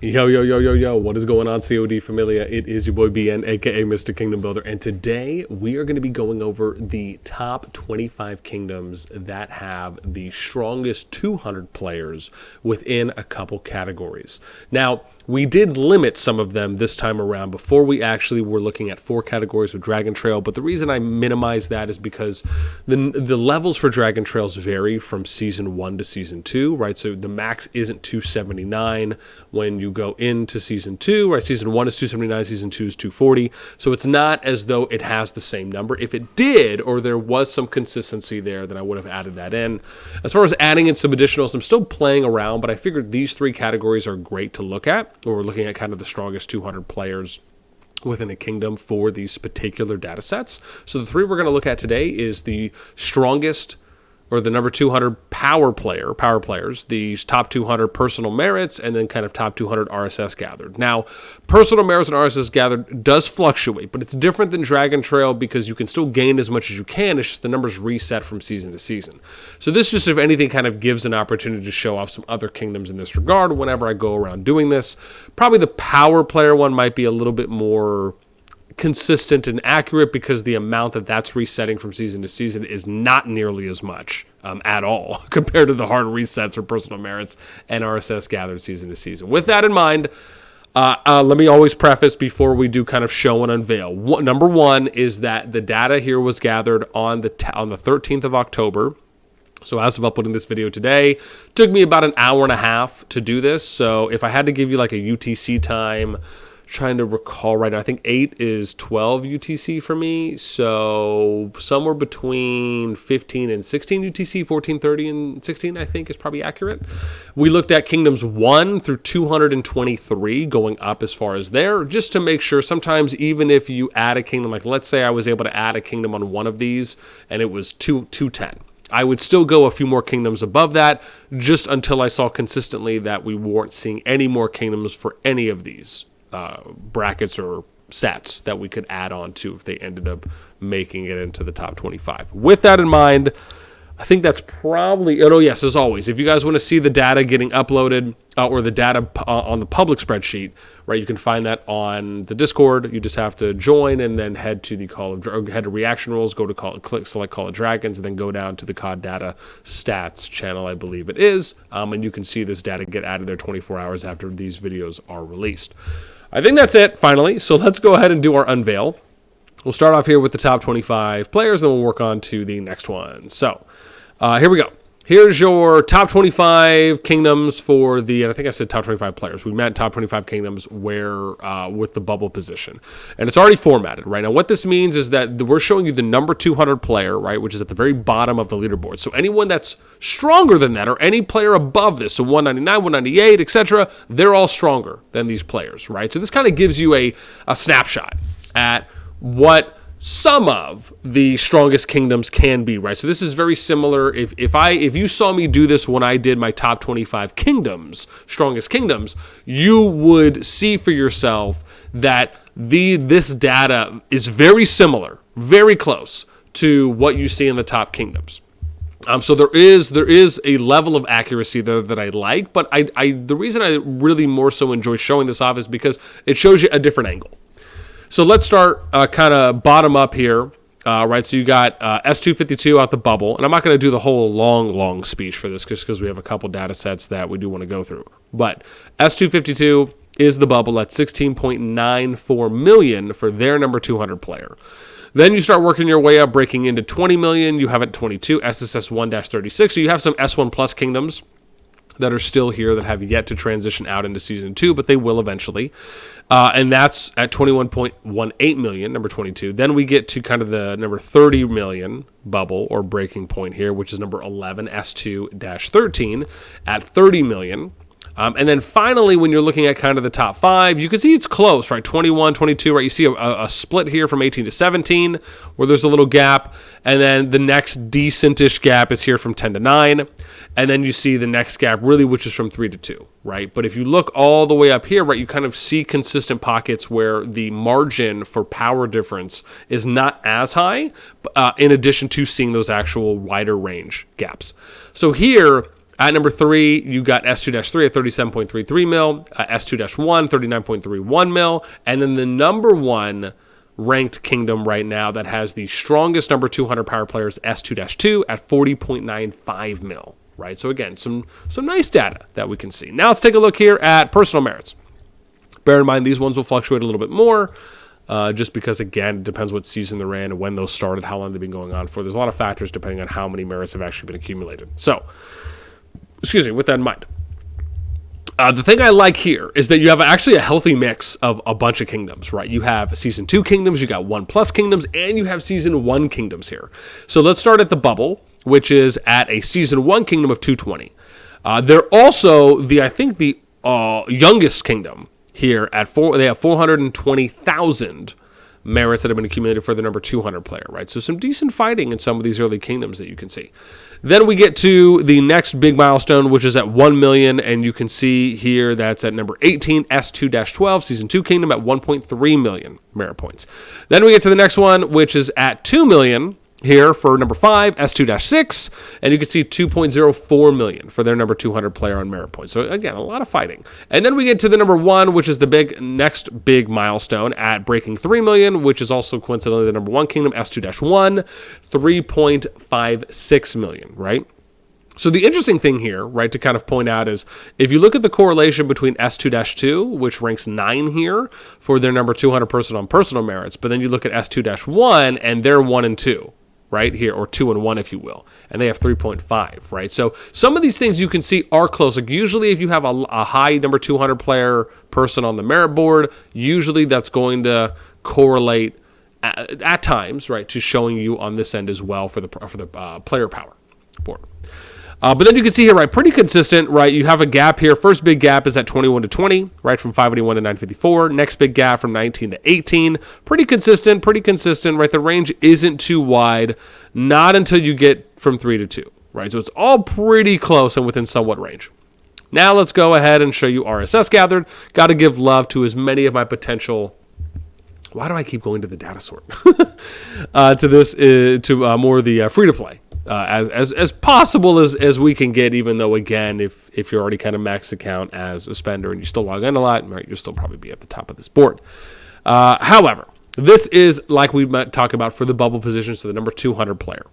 Yo, yo, yo, yo, yo, what is going on, COD Familia? It is your boy BN, aka Mr. Kingdom Builder, and today we are going to be going over the top 25 kingdoms that have the strongest 200 players within a couple categories. Now, we did limit some of them this time around. Before we actually were looking at 4 categories with Dragon Trail, but the reason I minimized that is because the levels for Dragon Trails vary from Season 1 to Season 2, right? So the max isn't 279 when you go into Season 2, right? Season 1 is 279, Season 2 is 240. So it's not as though it has the same number. If it did, or there was some consistency there, then I would have added that in. As far as adding in some additionals, I'm still playing around, but I figured these 3 categories are great to look at. We're looking at kind of the strongest 200 players within a kingdom for these particular data sets. So the 3 we're going to look at today is the strongest, or the number 200 power players, the top 200 personal merits, and then kind of top 200 RSS gathered. Now, personal merits and RSS gathered does fluctuate, but it's different than Dragon Trail because you can still gain as much as you can. It's just the numbers reset from season to season. So this just, if anything, kind of gives an opportunity to show off some other kingdoms in this regard whenever I go around doing this. Probably the power player one might be a little bit more consistent and accurate because the amount that's resetting from season to season is not nearly as much at all compared to the hard resets for personal merits and RSS gathered season to season. With that in mind, let me always preface before we do kind of show and unveil. Number 1 is that the data here was gathered on the 13th of October. So as of uploading this video today, it took me about an hour and a half to do this. So if I had to give you like a UTC time, trying to recall right now, I think 8 is 12 UTC for me, so somewhere between 15 and 16 UTC, 14, 30, and 16 I think is probably accurate. We looked at kingdoms 1 through 223, going up as far as there, just to make sure. Sometimes even if you add a kingdom, like let's say I was able to add a kingdom on one of these and it was 210, I would still go a few more kingdoms above that, just until I saw consistently that we weren't seeing any more kingdoms for any of these brackets or sets that we could add on to if they ended up making it into the top 25. With that in mind, I think that's probably it. Oh yes, as always, if you guys want to see the data getting uploaded or the data on the public spreadsheet, right, you can find that on the Discord. You just have to join and then head to the head to reaction rules, go to select Call of Dragons, and then go down to the COD data stats channel, I believe it is, and you can see this data get added there 24 hours after these videos are released. I think that's it, finally. So let's go ahead and do our unveil. We'll start off here with the top 25 players, then we'll work on to the next one. So here we go. Here's your top 25 kingdoms for the, and I think I said top 25 players. We meant top 25 kingdoms where with the bubble position. And it's already formatted, right? Now, what this means is that we're showing you the number 200 player, right, which is at the very bottom of the leaderboard. So anyone that's stronger than that, or any player above this, so 199, 198, etc., they're all stronger than these players, right? So this kind of gives you a snapshot at what some of the strongest kingdoms can be, right? So this is very similar. If you saw me do this when I did my top 25 kingdoms, strongest kingdoms, you would see for yourself that this data is very similar, very close to what you see in the top kingdoms. So there is a level of accuracy there that I like, but the reason I really more so enjoy showing this off is because it shows you a different angle. So let's start kind of bottom up here, right? So you got S252 out the bubble, and I'm not going to do the whole long speech for this just because we have a couple data sets that we do want to go through. But S252 is the bubble at 16.94 million for their number 200 player. Then you start working your way up, breaking into 20 million. You have it 22, SSS 1-36. So you have some S1 plus kingdoms that are still here that have yet to transition out into Season 2, but they will eventually. And that's at 21.18 million, number 22. Then we get to kind of the number 30 million bubble or breaking point here, which is number 11, S2-13, at 30 million. And then finally, when you're looking at kind of the top 5, you can see it's close, right? 21, 22, right? You see a split here from 18 to 17 where there's a little gap. And then the next decentish gap is here from 10 to 9. And then you see the next gap really, which is from 3 to 2, right? But if you look all the way up here, right, you kind of see consistent pockets where the margin for power difference is not as high, in addition to seeing those actual wider range gaps. So here, At number 3, you got S2-3 at 37.33 mil, S2-1, 39.31 mil, and then the number 1 ranked kingdom right now that has the strongest number 200 power player is S2-2 at 40.95 mil, right? So again, some nice data that we can see. Now let's take a look here at personal merits. Bear in mind, these ones will fluctuate a little bit more, just because, again, it depends what season they're in and when those started, how long they've been going on for. There's a lot of factors depending on how many merits have actually been accumulated. So, with that in mind. The thing I like here is that you have actually a healthy mix of a bunch of kingdoms, right? You have Season 2 kingdoms, you got 1+ kingdoms, and you have Season 1 kingdoms here. So let's start at the bubble, which is at a Season 1 kingdom of 220. They're also, the youngest kingdom here at they have 420,000 merits that have been accumulated for the number 200 player, right? So some decent fighting in some of these early kingdoms that you can see. Then we get to the next big milestone, which is at 1 million, and you can see here that's at number 18, S2-12, Season 2 Kingdom at 1.3 million merit points. Then we get to the next one, which is at 2 million here for number 5, S2-6, and you can see 2.04 million for their number 200 player on merit points. So again, a lot of fighting. And then we get to the number 1, which is the next big milestone at breaking 3 million, which is also coincidentally the number 1 kingdom, S2-1, 3.56 million, right? So the interesting thing here, right, to kind of point out is if you look at the correlation between S2-2, which ranks 9 here for their number 200 person on personal merits, but then you look at S2-1 and they're 1 and 2. Right here, or 2 and 1, if you will, and they have 3.5, right? So some of these things you can see are close. Like usually, if you have a high number 200 player person on the merit board, usually that's going to correlate at times, right, to showing you on this end as well for the player power board. But then you can see here, right, pretty consistent, right? You have a gap here. First big gap is at 21 to 20, right, from 581 to 954. Next big gap from 19 to 18. Pretty consistent, right? The range isn't too wide, not until you get from 3 to 2, right? So it's all pretty close and within somewhat range. Now let's go ahead and show you RSS gathered. Got to give love to as many of my potential... Why do I keep going to the data sort? to more of the free-to-play. As possible as we can get, even though, again, if you're already kind of maxed account as a spender and you still log in a lot, right, you'll still probably be at the top of this board. However, this is like we might talk about for the bubble position, so the number 200 player.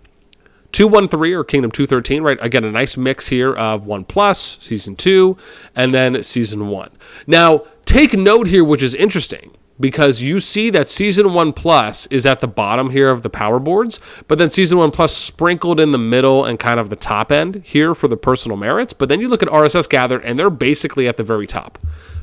213 or Kingdom 213, right? Again, a nice mix here of 1+, Season 2, and then Season 1. Now, take note here, which is interesting, because you see that Season 1+ is at the bottom here of the power boards, but then Season 1+ sprinkled in the middle and kind of the top end here for the personal merits. But then you look at RSS gathered, and they're basically at the very top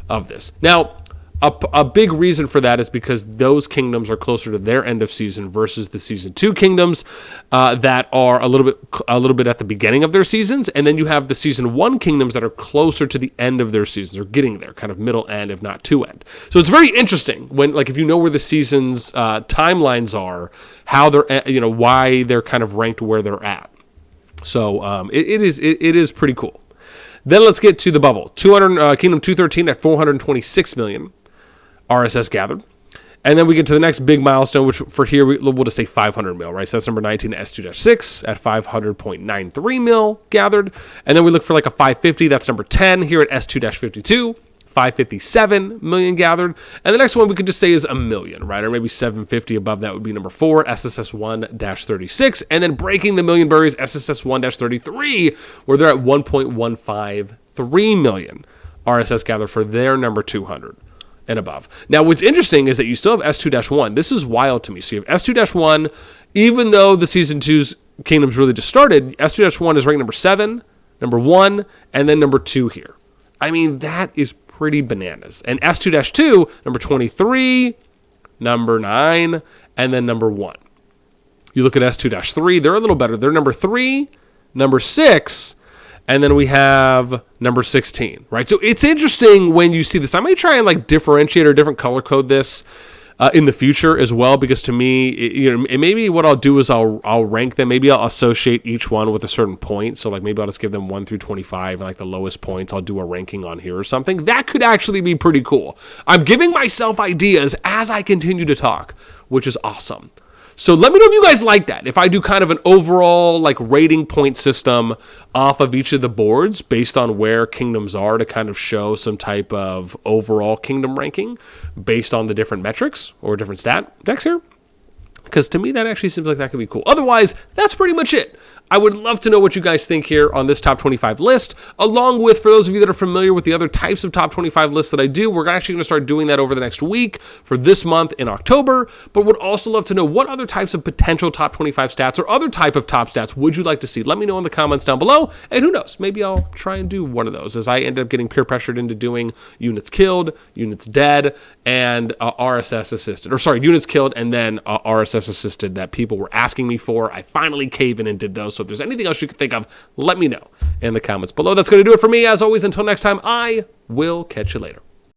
of this. Now, a big reason for that is because those kingdoms are closer to their end of season versus the Season 2 kingdoms that are a little bit at the beginning of their seasons, and then you have the Season 1 kingdoms that are closer to the end of their seasons, or getting there, kind of middle end, if not to end. So it's very interesting when, like, if you know where the seasons timelines are, how they're, why they're kind of ranked where they're at. So it is pretty cool. Then let's get to the bubble. Kingdom 213 at 426 million. RSS gathered. And then we get to the next big milestone, which for here, we'll just say 500 mil, right? So that's number 19, S2-6 at 500.93 mil gathered. And then we look for like a 550. That's number 10 here at S2-52, 557 million gathered. And the next one we could just say is a million, right? Or maybe 750 above that would be number 4, SSS1-36. And then breaking the million berries, SSS1-33, where they're at 1.153 million RSS gathered for their number 200. And above. Now, what's interesting is that you still have S2-1. This is wild to me. So you have S2-1, even though the Season 2's kingdoms really just started, S2-1 is ranked number 7, number 1, and then number 2 here. I mean, that is pretty bananas. And S2-2, number 23, number 9, and then number 1. You look at S2-3, they're a little better. They're number 3, number 6, and then we have number 16, right? So it's interesting when you see this. I might try and like differentiate or different color code this in the future as well, because to me, maybe what I'll do is I'll rank them. Maybe I'll associate each one with a certain point. So like maybe I'll just give them 1 through 25 and like the lowest points, I'll do a ranking on here or something. That could actually be pretty cool. I'm giving myself ideas as I continue to talk, which is awesome. So let me know if you guys like that. If I do kind of an overall like rating point system off of each of the boards based on where kingdoms are to kind of show some type of overall kingdom ranking based on the different metrics or different stat decks here. Because to me, that actually seems like that could be cool. Otherwise, that's pretty much it. I would love to know what you guys think here on this top 25 list, along with, for those of you that are familiar with the other types of top 25 lists that I do, we're actually going to start doing that over the next week for this month in October, but would also love to know what other types of potential top 25 stats or other type of top stats would you like to see? Let me know in the comments down below, and who knows, maybe I'll try and do one of those as I end up getting peer pressured into doing units killed, units dead, and RSS assisted, or sorry, units killed and then RSS assisted that people were asking me for. I finally caved in and did those. So if there's anything else you can think of, let me know in the comments below. That's going to do it for me. As always, until next time, I will catch you later.